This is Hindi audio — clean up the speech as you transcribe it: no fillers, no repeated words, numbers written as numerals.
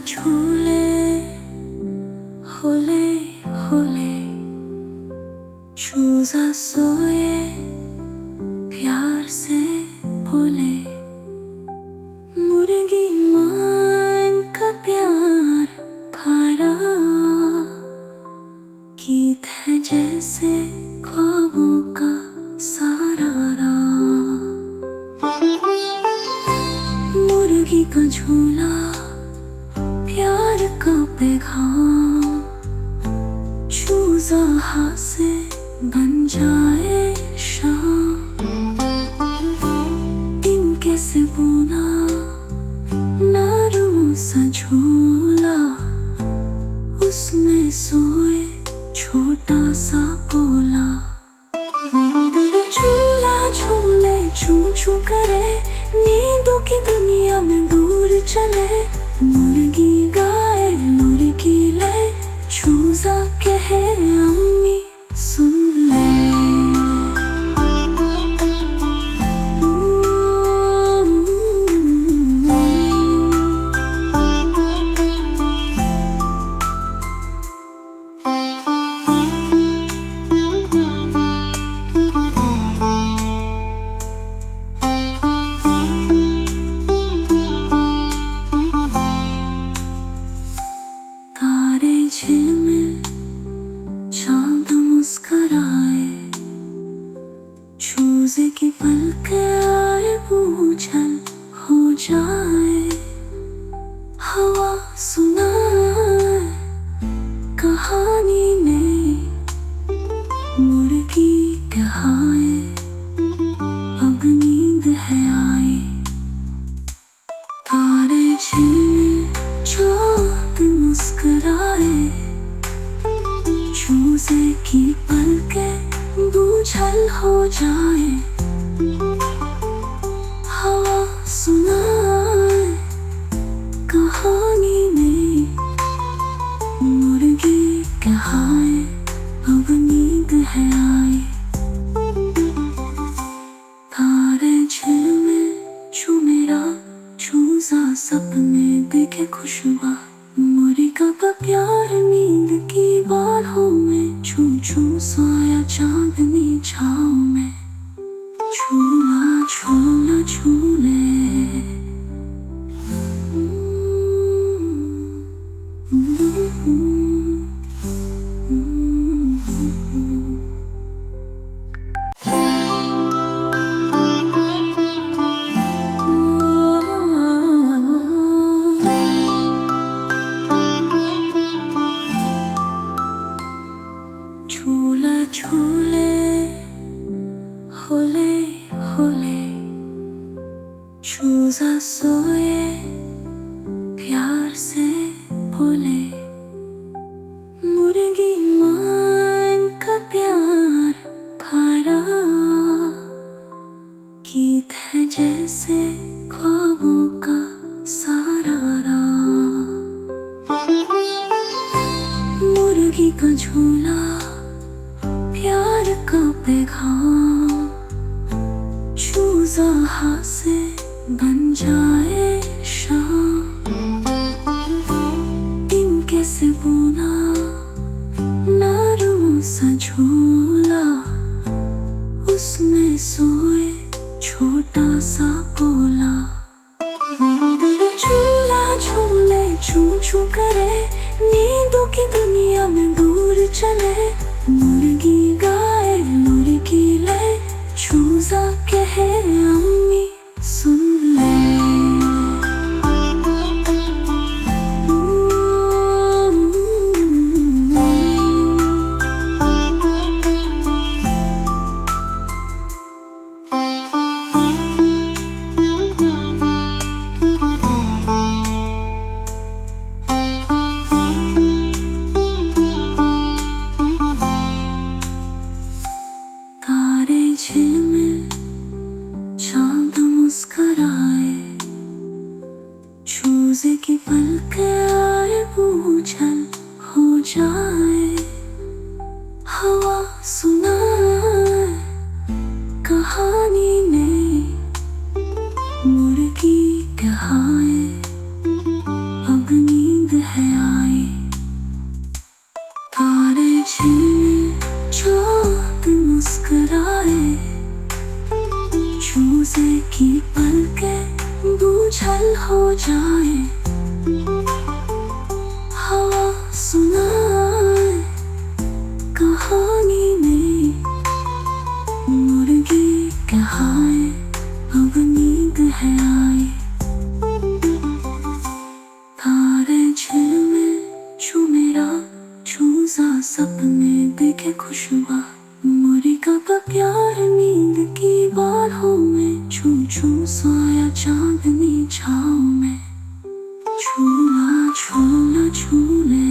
झूले होले होले चूजा सोए प्यार से बोले मुर्गी मान का प्यार भरा गीत है जैसे ख्वाबों का सारा मुर्गी का झूला प्यार का पैगाम चूजा हाथ से बन जाए शाम दिन कैसे बुना नरम सा झूला उसमें सोए छोटा सा गोला झूला झूले चू चू करे नींदों की दुनिया में दूर चले मुर्गी गाए मुर्गी ले चूजा कहे अम्मी सुन ले तारे झिलमिल चांद मुस्कराए चूजे की पलकें आए बूझल हो जाए हवा सुनाए कहानी में मुर्गी कहाए अब नींद है आई तारे झिलमिल चांद मुस्कराए चूजे की पलकें बूझल हो जाए हवा सुनाए कहानी में मुर्गी कहाए अब नींद है आई तारे झिलमिल छू मेरा चूजा सपने देखे खुशबा मुर्गा का प्यार नींद की बाहों में छू छू सोया चांदनी छाँव में झूला झूला झूले झूला झूले होले होले चूजा सोए प्यार से बोले मुर्गी मान का प्यार भरा गीत है जैसे ख्वाबों का सारा मुर्गी का झूला प्यार का पैगाम चूजा हाथ से बन जाए शाम दिन कैसे बुना नरम सा झूला उसमें सोए छोटा सा गोला झूला झूले चू चू करे नींदों की दुनिया में दूर चले मुर्गी गाए मुर्गी ले चूजा कहे अम्मी सुन ले तारे झिलमिल चांद मुस्कराए चूजे की पलकें आए बूझल हो जाए हवा सुनाए कहानी में मुर्गी कहाए अब नींद नींद है आई। तारे झिलमिल चाँद मुस्कुराए, चूजे की पलकें बूझल हो जाए। हवा सुनाए कहानी नई, मुर्गी कहाए अब नींद है आई। तारे झिलमिल छू मेरा चूजा सपने देखे खुश हुआ। मुर्गा का प्यार नींद की बाहों में, छू छू सोया चांदनी छाँव में। झूला झूला झूले